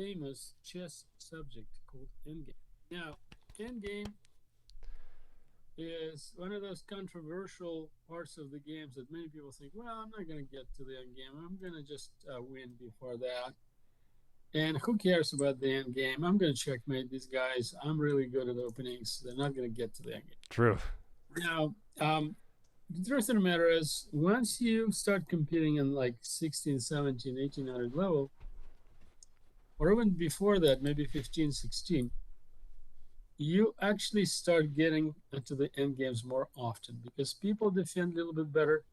famous chess subject called Endgame. Now, Endgame is one of those controversial parts of the games that many people think, well, I'm not going to get to the end game. I'm going to just win before that. And who cares about the end game? I'm going to checkmate these guys. I'm really good at openings. They're not going to get to the end True. game. Now, the truth of the matter is, once you start competing in like 16, 17, 1800 level, or even before that, maybe 15, 16, you actually start getting into the end games more often because people defend a little bit better.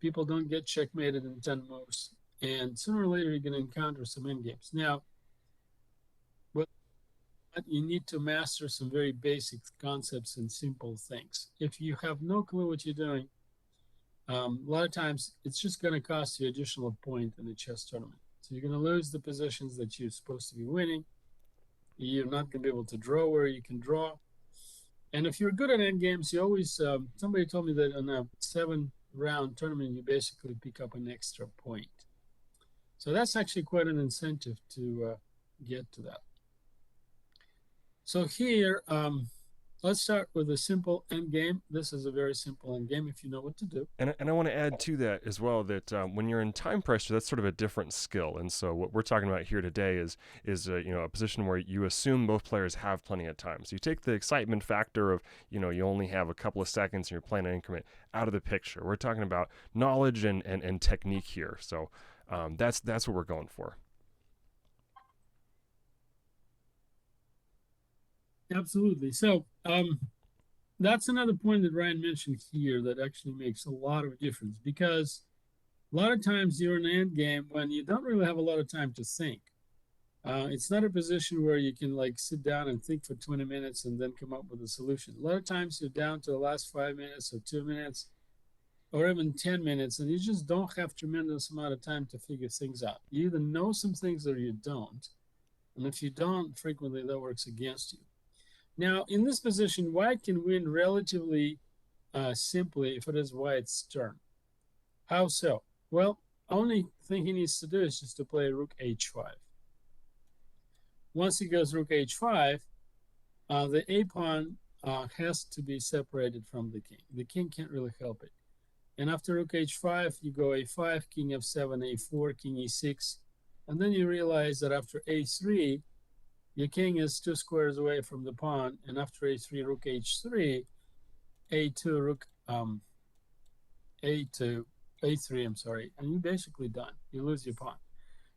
People don't get checkmated in 10 moves. And sooner or later, you're going to encounter some end games. Now, what you need to master some very basic concepts and simple things. If you have no clue what you're doing, a lot of times it's just going to cost you additional point in the chess tournament. So you're going to lose the positions that you're supposed to be winning. You're not going to be able to draw where you can draw. And if you're good at end games, you always, somebody told me that in a 7 round tournament, you basically pick up an extra point. So that's actually quite an incentive to get to that. So here, let's start with a simple end game. This is a very simple end game if you know what to do. And I want to add to that as well that when you're in time pressure, that's sort of a different skill. And so what we're talking about here today is a position where you assume both players have plenty of time. So you take the excitement factor of you only have a couple of seconds and you're playing an increment out of the picture. We're talking about knowledge and technique here. So that's what we're going for. Absolutely. So that's another point that Ryan mentioned here that actually makes a lot of difference because a lot of times you're in an end game when you don't really have a lot of time to think. It's not a position where you can like sit down and think for 20 minutes and then come up with a solution. A lot of times you're down to the last 5 minutes or 2 minutes or even 10 minutes, and you just don't have tremendous amount of time to figure things out. You either know some things or you don't. And if you don't, frequently that works against you. Now, in this position, white can win relatively simply if it is white's turn. How so? Well, only thing he needs to do is just to play rook h5. Once he goes rook h5, the a pawn has to be separated from the king. The king can't really help it. And after rook h5, you go a5, king f7, a4, king e6, and then you realize that after a3, your king is 2 squares away from the pawn, and after a3, rook h3, a2, rook a2, a3, I'm sorry, and you're basically done. You lose your pawn.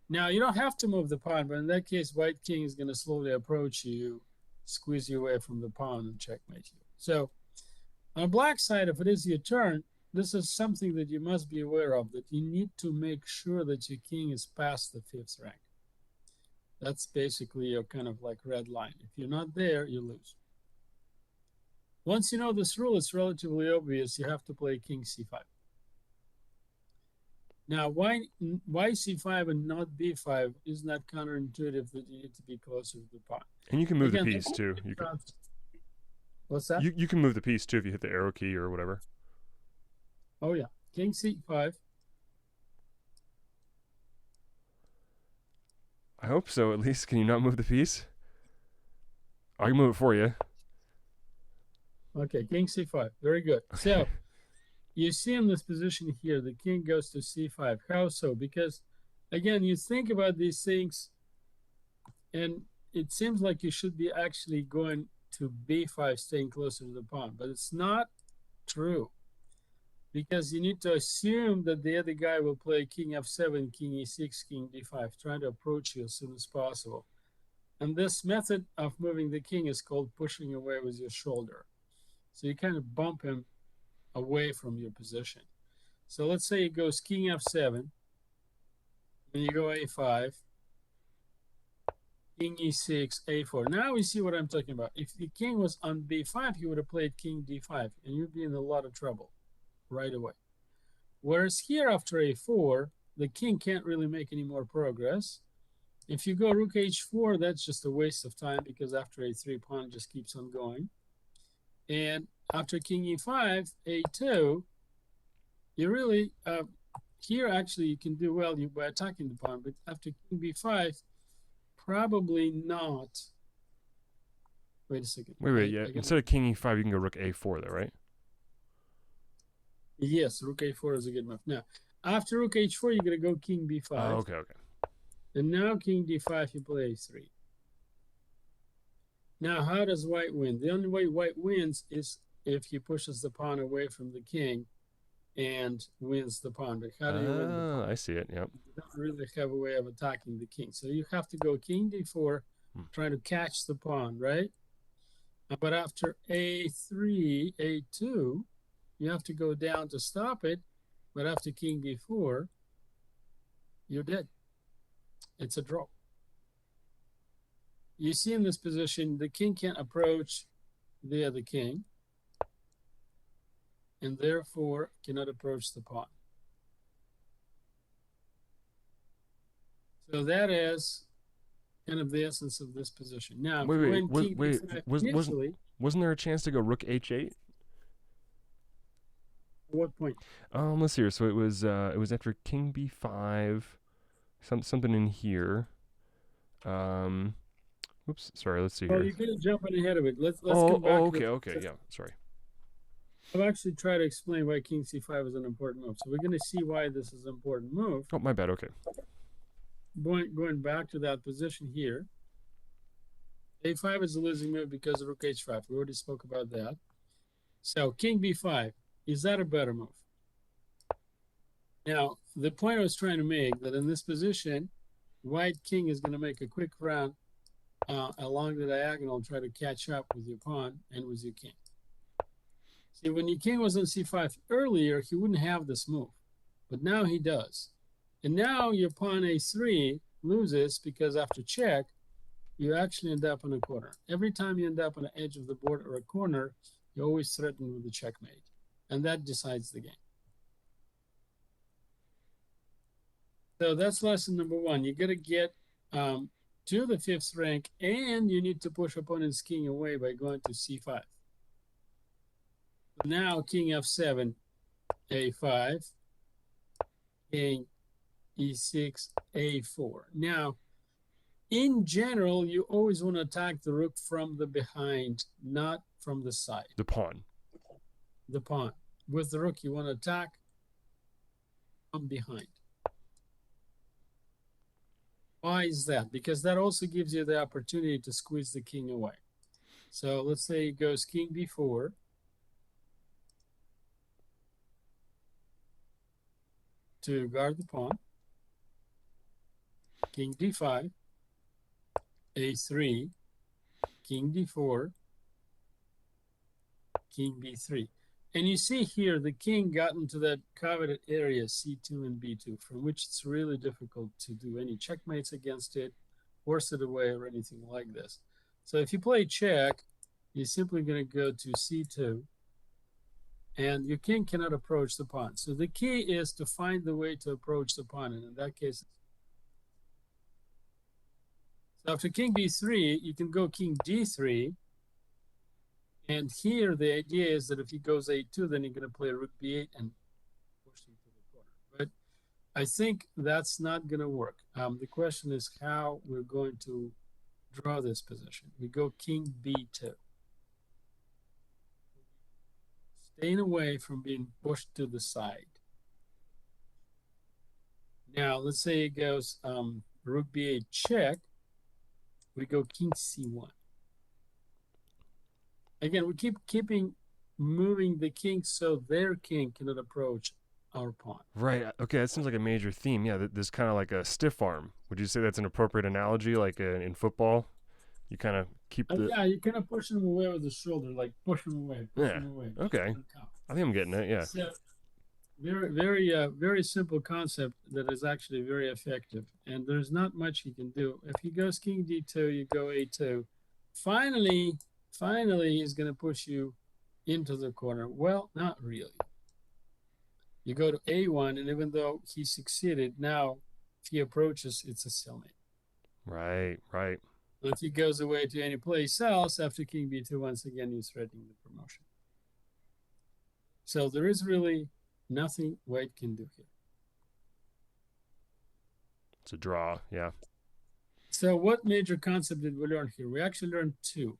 Now, you don't have to move the pawn, but in that case, white king is going to slowly approach you, squeeze you away from the pawn, and checkmate you. So, on the black side, if it is your turn, this is something that you must be aware of, that you need to make sure that your king is past the fifth rank. That's basically your kind of like red line. If you're not there, you lose. Once you know this rule, it's relatively obvious. You have to play king c5. Now, why c5 and not b5? Isn't that counterintuitive that you need to be closer to the pawn? And you can move the Again, piece too. what's that? You can move the piece too if you hit the arrow key or whatever. Oh yeah, king c5. I hope so. At least, can you not move the piece? I can move it for you. Okay, king c5. Very good. So you see in this position here, the king goes to c5. How so? Because again, you think about these things, and it seems like you should be actually going to b5, staying closer to the pawn, but it's not true because you need to assume that the other guy will play king f7, king e6, king d5, trying to approach you as soon as possible. And this method of moving the king is called pushing away with your shoulder. So you kind of bump him away from your position. So let's say it goes king f7, and you go a5, king e6, a4. Now we see what I'm talking about. If the king was on b5, he would have played king d5, and you'd be in a lot of trouble right away. Whereas here after a4, the king can't really make any more progress. If you go rook h4, that's just a waste of time because after a3, pawn just keeps on going. And after king e5, a2, you really, here actually you can do well by attacking the pawn, but after king b5, probably not. Wait a second. Wait, yeah. I gotta. Instead of king e5, you can go rook a4 there, right? Yes, rook a4 is a good move. Now, after rook h4, you're gonna go king Oh, b5, okay, okay. and now king d5. You play a3. Now, how does white win? The only way white wins is if he pushes the pawn away from the king and wins the pawn. But how do you win the Oh, pawn? I see it. Yep. You don't really have a way of attacking the king. So you have to go king d4, Hmm. trying to catch the pawn, right? But after a3, a2, you have to go down to stop it. But after king d4, you're dead. It's a draw. You see in this position, the king can't approach the other king, and therefore cannot approach the pawn. So that is kind of the essence of this position. Now, if Wait, you wait, win king d5 initially, wasn't there a chance to go rook h8? at what point? Let's see here. So it was after king b5, something in here. Um, Oops, sorry. Let's see Well, here. you're kind of jumping ahead of it. Let's Oh, come back to okay, the. okay, yeah. Sorry. I've actually tried to explain why king c5 is an important move. So we're going to see why this is an important move. Oh, my bad. Okay. Going back to that position here, a5 is a losing move because of rook h5. We already spoke about that. So king b5, is that a better move? Now, the point I was trying to make that in this position, white king is going to make a quick run along the diagonal, try to catch up with your pawn and with your king. See, when your king was on c5 earlier, he wouldn't have this move, but now he does. And now your pawn a3 loses because after check, you actually end up in a corner. Every time you end up on the edge of the board or a corner, you're always threatened with a checkmate. And that decides the game. So that's lesson number one. You got to get to the fifth rank, and you need to push opponent's king away by going to c5. Now king f7, a5, king e6, a4. Now, in general, you always want to attack the rook from the behind, not from the side. The pawn. The pawn. With the rook, you want to attack from behind. Why is that? Because that also gives you the opportunity to squeeze the king away. So let's say it goes king b4. To guard the pawn. King d5. a3. King d4. King b3. And you see here, the king got into that coveted area, c2 and b2, from which it's really difficult to do any checkmates against it, force it away, or anything like this. So if you play check, you're simply going to go to c2, and your king cannot approach the pawn. So the key is to find the way to approach the pawn, and in that case, so after king b3, you can go king d3, and here the idea is that if he goes a2, then you're going to play rook b8 and push him to the corner. But I think that's not going to work. The question is how we're going to draw this position. We go king b2. Staying away from being pushed to the side. Now, let's say it goes rook b8 check. We go king c1. Again, we keeping moving the king so their king cannot approach our pawn. Right. Okay. That seems like a major theme. Yeah. There's kind of like a stiff arm. Would you say that's an appropriate analogy? Like in football, you kind of keep the. Yeah, you kind of push them away with the shoulder, like push them away, push Yeah. them away. Okay. I think I'm getting it. Yeah. So very simple concept that is actually very effective, and there's not much you can do. If he goes king d2, you go a2. Finally, he's going to push you into the corner. Well, not really. You go to a1, and even though he succeeded, now if he approaches, it's a stalemate. Right. Right. If he goes away to any place else after king b2, once again, he's threatening the promotion. So there is really nothing white can do here. It's a draw. Yeah. So what major concept did we learn here? We actually learned two.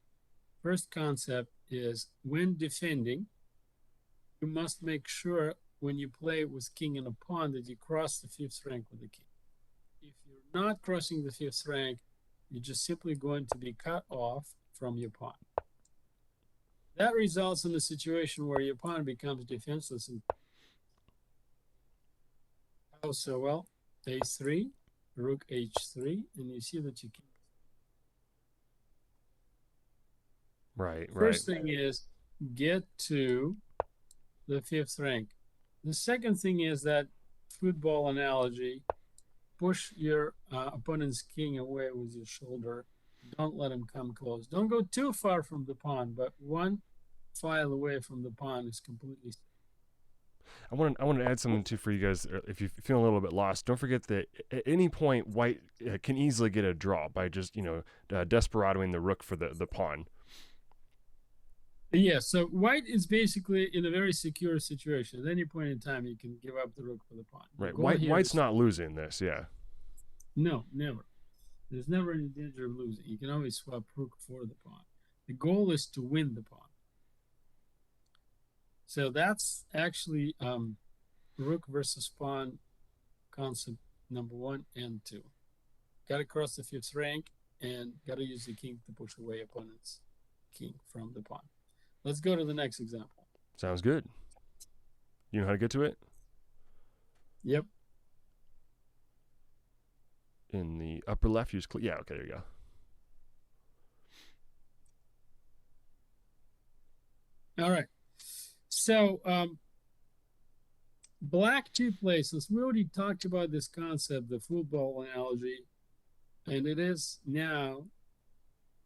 First concept is when defending, you must make sure when you play with king and a pawn that you cross the fifth rank with the king. If you're not crossing the fifth rank, you're just simply going to be cut off from your pawn. That results in a situation where your pawn becomes defenseless. And how so? Well, a3, rook h3, and you see that you can. Right, right. First thing is get to the fifth rank. The second thing is that football analogy, push your opponent's king away with your shoulder. Don't let him come close. Don't go too far from the pawn, but one file away from the pawn is completely. I want to add something too for you guys. If you feel a little bit lost, don't forget that at any point white can easily get a draw by just desperadoing the rook for the pawn. Yeah, so white is basically in a very secure situation. At any point in time, you can give up the rook for the pawn. The Right, goal here white's is not losing this. Yeah. no, never. There's never any danger of losing. You can always swap rook for the pawn. The goal is to win the pawn. So that's actually rook versus pawn concept number 1 and 2. Got to cross the fifth rank and got to use the king to push away opponent's king from the pawn. Let's go to the next example. Sounds good. You know how to get to it? Yep. In the upper left, use yeah. Okay, there you go. All right. So black two places. We already talked about this concept, the football analogy, and it is now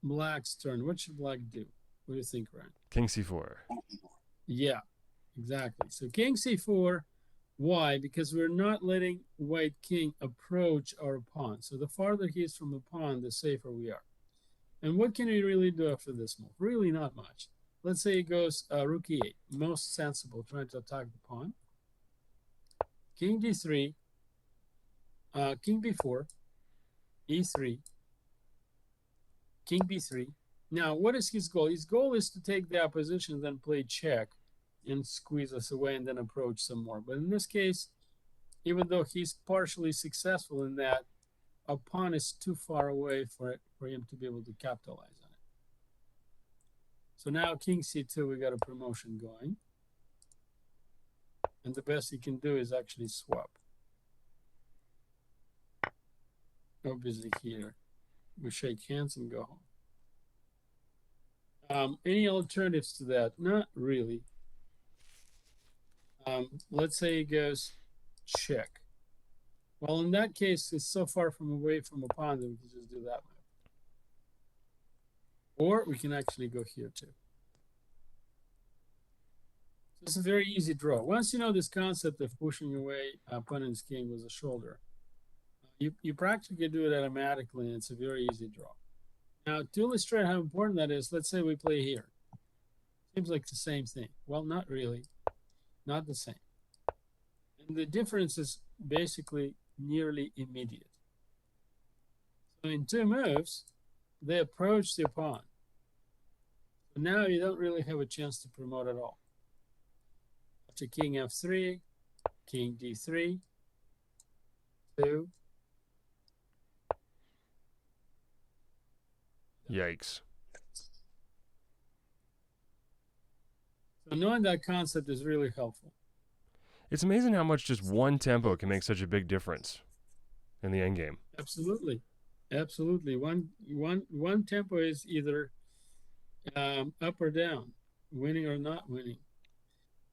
black's turn. What should black do? What do you think, Ryan? King c4. Yeah, exactly. So king c4. Why? Because we're not letting white king approach our pawn. So the farther he is from the pawn, the safer we are. And what can we really do after this move? Really not much. Let's say he goes rook e8. Most sensible, trying to attack the pawn. King d3, king b4, e3, king b3. Now, what is his goal? His goal is to take the opposition, then play check and squeeze us away and then approach some more. But in this case, even though he's partially successful in that, a pawn is too far away for him to be able to capitalize on it. So now king c2, we got a promotion going. And the best he can do is actually swap. Obviously here, we shake hands and go home. Any alternatives to that? Not really. Let's say he goes check. Well, in that case, it's so far from away from a pawn that we can just do that move. Or we can actually go here too. So it's a very easy draw. Once you know this concept of pushing away opponent's king with a shoulder, you practically do it automatically, and it's a very easy draw. Now, to illustrate how important that is, let's say we play here. Seems like the same thing. Well, not really. Not the same. And the difference is basically nearly immediate. So in 2 moves, they approach the pawn. So now you don't really have a chance to promote at all. After king f3, king d3, 2. Yikes. So knowing that concept is really helpful. It's amazing how much just one tempo can make such a big difference in the endgame. Absolutely. Absolutely. One tempo is either up or down, winning or not winning.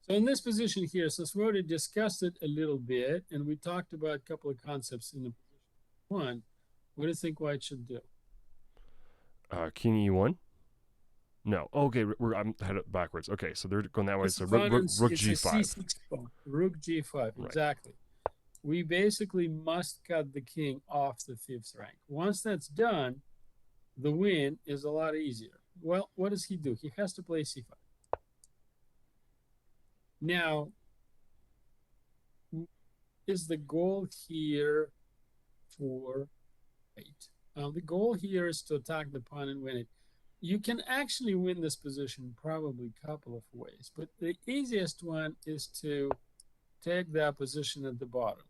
So in this position here, since we already discussed it a little bit, and we talked about a couple of concepts in the position 1, what do you think white should do? King e1. No. Okay, I'm headed backwards. Okay, so they're going that way. This So rook it's g5. a c6 pawn. Rook g5. Right. Exactly. We basically must cut the king off the fifth rank. Once that's done, the win is a lot easier. Well, what does he do? He has to play c5. Now, is the goal here for white? The goal here is to attack the pawn and win it. You can actually win this position probably a couple of ways, but the easiest one is to take the opposition at the bottom.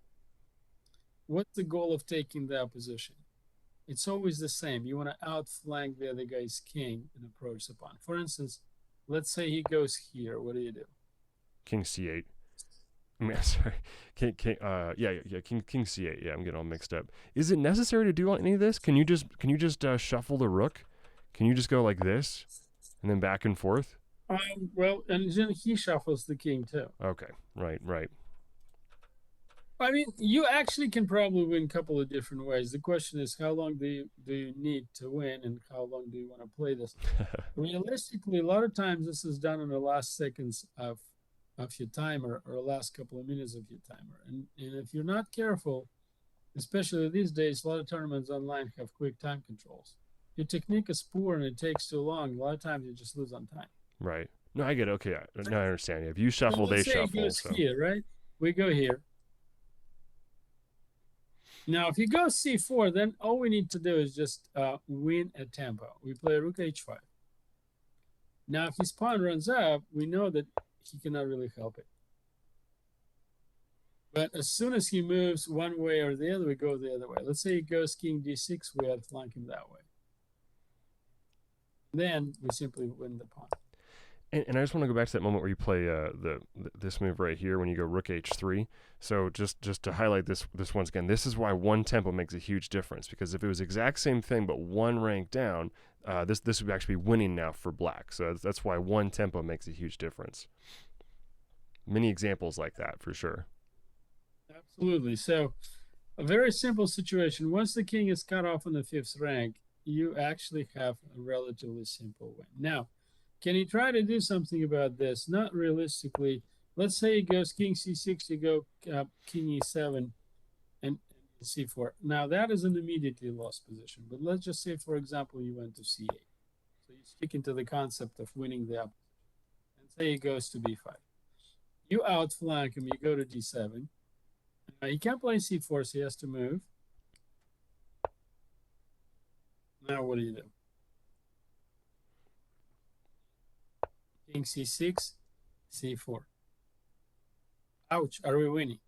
What's the goal of taking the opposition? It's always the same. You want to outflank the other guy's king and approach the pawn. For instance, let's say he goes here. What do? King c8. I mean, sorry, king c8. Yeah, I'm getting all mixed up. Is it necessary to do any of this? Can you just shuffle the rook? Can you just go like this and then back and forth? Well, and then he shuffles the king too. Okay, right. I mean, you actually can probably win a couple of different ways. The question is, how long do you need to win, and how long do you want to play this? Realistically, a lot of times this is done in the last seconds of your timer or last couple of minutes of your timer, and if you're not careful, especially these days, a lot of tournaments online have quick time controls. Your technique is poor and it takes too long. A lot of times you just lose on time. Right. No, I get it. Okay, now I understand. If you So shuffle, they let's say it shuffle. goes So here, right? We go here. Now, if you go c4, then all we need to do is just win a tempo. We play rook h5. Now, if his pawn runs up, we know that he cannot really help it. But as soon as he moves one way or the other, we go the other way. Let's say he goes king d6, we outflank him that way. Then we simply win the pawn. and I just want to go back to that moment where you play this move right here when you go rook h3. So just to highlight this once again, this is why one tempo makes a huge difference, because if it was the exact same thing but one rank down, this would actually be winning now for black. So that's why one tempo makes a huge difference. Many examples like that for sure. Absolutely. So, a very simple situation. Once the king is cut off in the fifth rank, you actually have a relatively simple win. Now, can he try to do something about this? Not realistically. Let's say he goes king c6, you go king e7 and c4. Now, that is an immediately lost position. But let's just say, for example, you went to c8. So you stick into the concept of winning the opposition. And say he goes to b5. You outflank him, you go to d7. He can't play c4, so he has to move. Now, what do? King c6, c4. Ouch, are we winning?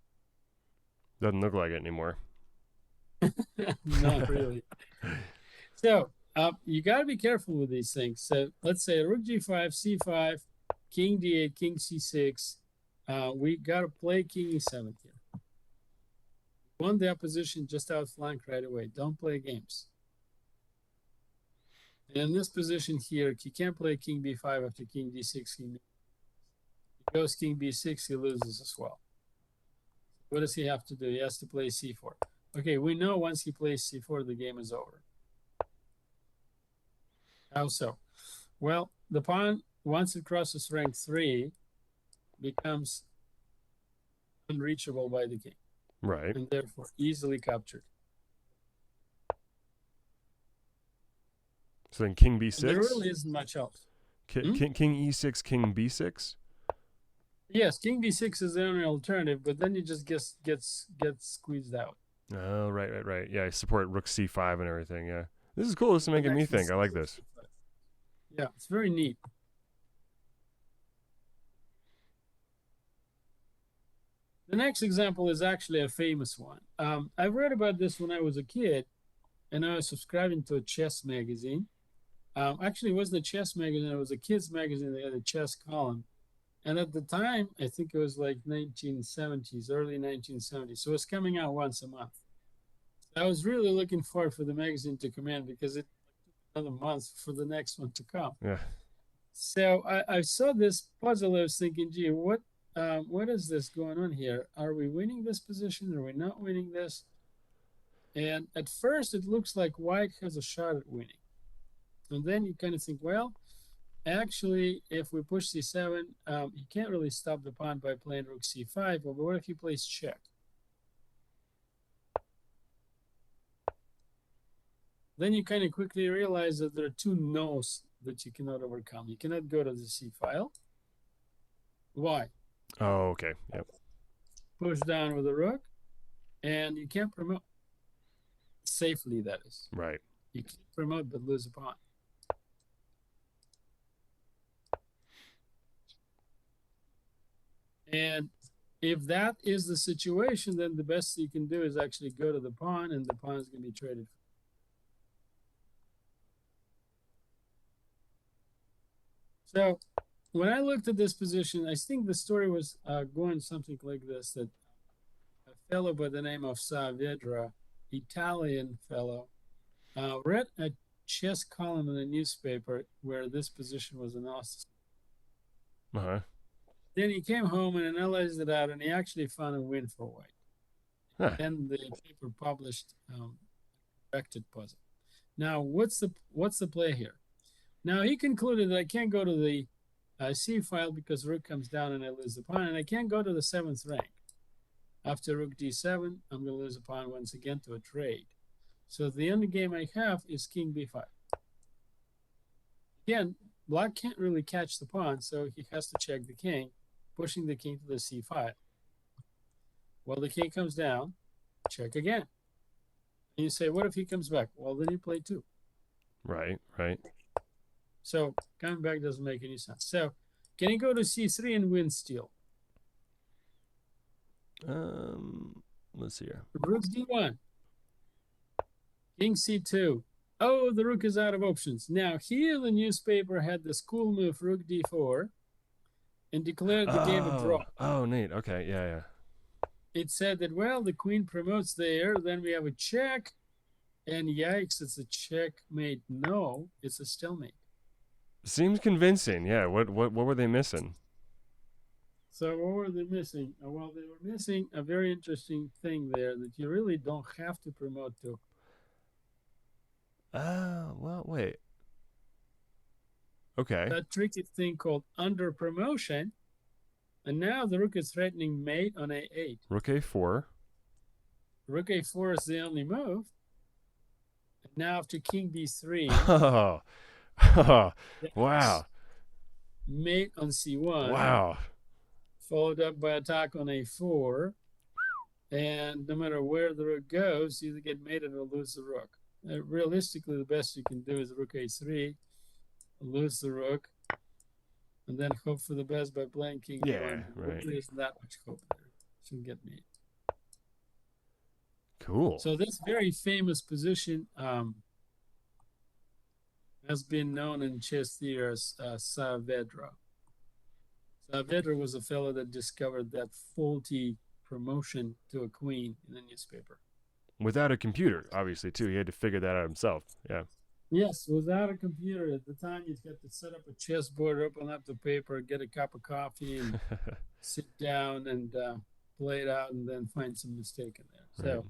Doesn't look like it anymore. Not really. So, you got to be careful with these things. So, let's say rook g5, c5, king d8, king c6. We got to play king e7 here. Won the opposition, just outflank right away. Don't play games. And in this position here, he can't play king b5 after king d6. He goes king b6, he loses as well. What does he have to do? He has to play c4. Okay, we know once he plays c4, the game is over. How so? Well, the pawn, once it crosses rank 3, becomes unreachable by the king. Right. And therefore easily captured. So then king b6. And there really isn't much else. King e6, king b6. Yes, king b6 is the only alternative, but then you just gets squeezed out. Oh, right. Yeah, I support rook c5 and everything. Yeah, this is cool. This is making me think. I like this. Yeah, it's very neat. The next example is actually a famous one. I read about this when I was a kid, and I was subscribing to a chess magazine. Actually, it wasn't a chess magazine; it was a kids magazine. They had a chess column, and at the time, I think it was like 1970s, early 1970s. So it was coming out once a month. I was really looking forward for the magazine to come in because it took another month for the next one to come. Yeah. So I saw this puzzle. I was thinking, gee, what is this going on here? Are we winning this position? Are we not winning this? And at first, it looks like white has a shot at winning. And then you kind of think, well, actually, if we push c7, you can't really stop the pawn by playing rook c5. But what if he plays check? Then you kind of quickly realize that there are two no's that you cannot overcome. You cannot go to the c file. Why? Oh, okay. Yep. Push down with a rook, and you can't promote. safely, that is. Right. You can't promote but lose a pawn. And if that is the situation, then the best you can do is actually go to the pawn, and the pawn is going to be traded. So when I looked at this position, I think the story was going something like this: that a fellow by the name of Saavedra, Italian fellow, read a chess column in a newspaper where this position was announced. Uh-huh. Then he came home and analyzed it out, and he actually found a win for white. Huh. Then the paper published corrected puzzle. Now, what's the play here? Now he concluded that I can't go to the C file because rook comes down and I lose the pawn, and I can't go to the 7th rank. After rook d7, I'm going to lose a pawn once again to a trade. So the only game I have is king b5. Again, black can't really catch the pawn, so he has to check the king, pushing the king to the c file. Well, the king comes down, check again. And you say, what if he comes back? Well, then you play 2. Right, right. So coming back doesn't make any sense. So can he go to c3 and win steal? Let's see here. Rook d1. King c2. Oh, the rook is out of options. Now here the newspaper had this cool move, rook d4, and declared the game a draw. Oh, neat. Okay, yeah. It said that, well, the queen promotes there, then we have a check, and yikes, it's a checkmate. No, it's a stalemate. Seems convincing. Yeah. What were they missing? So what were they missing? Well, they were missing a very interesting thing there, that you really don't have to promote to. Well, wait. Okay. That tricky thing called under promotion, and now the rook is threatening mate on a8. Rook a4. Rook a4 is the only move. And now after king b3. Oh, wow. Mate on c1. Wow. Followed up by attack on a4. And no matter where the rook goes, you either get mated or lose the rook. Realistically, the best you can do is rook a3, lose the rook, and then hope for the best by playing king Yeah, d1. right. There isn't that much hope there. Shouldn't get mate. Cool. So this very famous position has been known in chess theory as Saavedra. Saavedra was a fellow that discovered that faulty promotion to a queen in the newspaper. Without a computer, obviously, too. He had to figure that out himself. Yeah. Yes, without a computer. At the time, you'd have to set up a chessboard, open up the paper, get a cup of coffee, and sit down and play it out, and then find some mistake in there. Right. So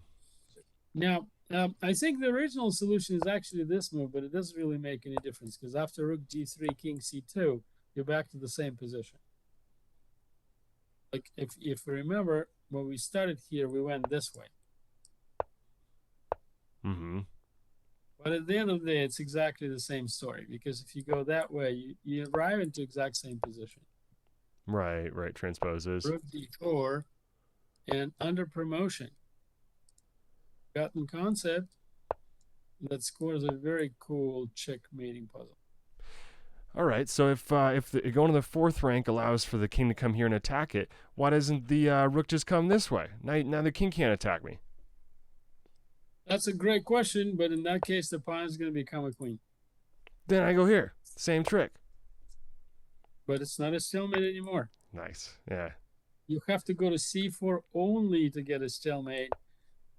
now, I think the original solution is actually this move, but it doesn't really make any difference, because after rook g3, king c2, you're back to the same position. Like, if you remember, when we started here, we went this way. Mm-hmm. But at the end of the day, it's exactly the same story, because if you go that way, you arrive into exact same position. Right. Transposes. Rook d4 and under promotion. Forgotten concept that scores a very cool checkmating puzzle. All right. So if going to the 4th rank allows for the king to come here and attack it, why doesn't the rook just come this way? Now the king can't attack me. That's a great question, but in that case, the pawn is going to become a queen. Then I go here. Same trick. But it's not a stalemate anymore. Nice. Yeah. You have to go to c4 only to get a stalemate.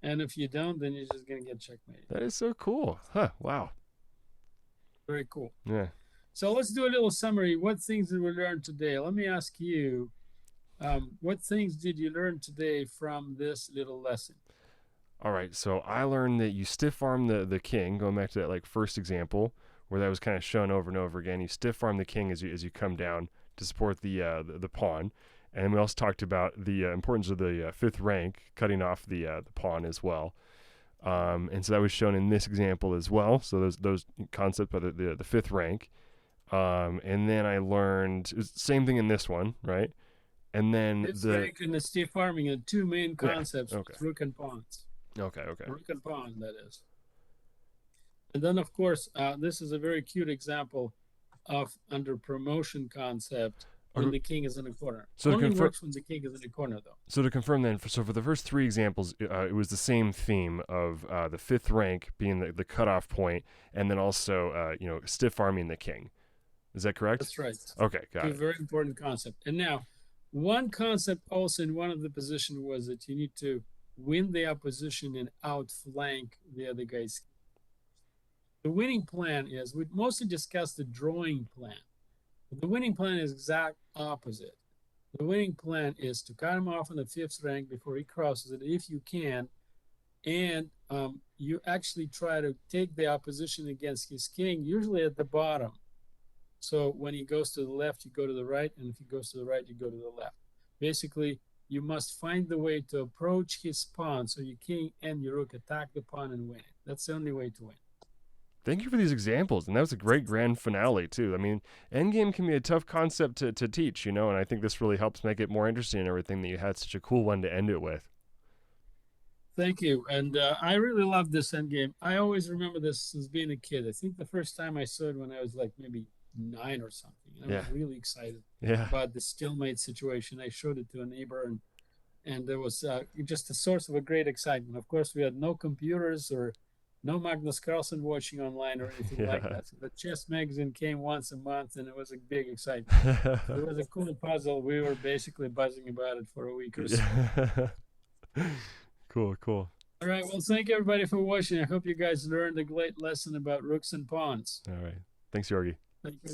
And if you don't, then you're just going to get checkmate. That is so cool. Huh. Wow. Very cool. Yeah. So let's do a little summary. What things did we learn today? Let me ask you, what things did you learn today from this little lesson? All right, so I learned that you stiff arm the king, going back to that first example where that was kind of shown over and over again. You stiff arm the king as you come down to support the pawn, and we also talked about the importance of the 5th rank, cutting off the pawn as well. And so that was shown in this example as well. So those concepts by the 5th rank, and then I learned same thing in this one, right? And then Fifth rank and the stiff arming are two main concepts, okay. rook and pawns. Okay. Rook and pawn, that is. And then, of course, this is a very cute example of under promotion concept when Okay, the king is in a corner. so to Only confirm, works when the king is in a corner, though. then, for the first three examples, it was the same theme of the fifth rank being the cutoff point, and then also stiff arming the king. Is that correct? That's right. Okay, got Two it. very important concept. And now, one concept also in one of the position was that you need to win the opposition and outflank the other guy's. The winning plan is we mostly discuss the drawing plan. But the winning plan is exact opposite. The winning plan is to cut him off on the fifth rank before he crosses it, if you can, and you actually try to take the opposition against his king, usually at the bottom. So when he goes to the left, you go to the right, and if he goes to the right, you go to the left. Basically, you must find the way to approach his pawn so your king and your rook attack the pawn and win it. That's the only way to win. Thank you for these examples, and that was a great grand finale too. I mean, Endgame can be a tough concept to teach, and I think this really helps make it more interesting and everything that you had such a cool one to end it with. Thank you. And I really love this Endgame. I always remember this since being a kid. I think the first time I saw it when I was like maybe 9 or something. I Yeah, was really excited yeah, about the stalemate situation. I showed it to a neighbor, and it was just a source of a great excitement. Of course, we had no computers or no Magnus Carlsen watching online or anything like yeah. that. So the chess magazine came once a month, and it was a big excitement. So it was a cool puzzle. We were basically buzzing about it for a week or so. Yeah. Cool, cool. All right. Well, thank you everybody for watching. I hope you guys learned a great lesson about rooks and pawns. All right. Thanks, Yorgi. Thank you.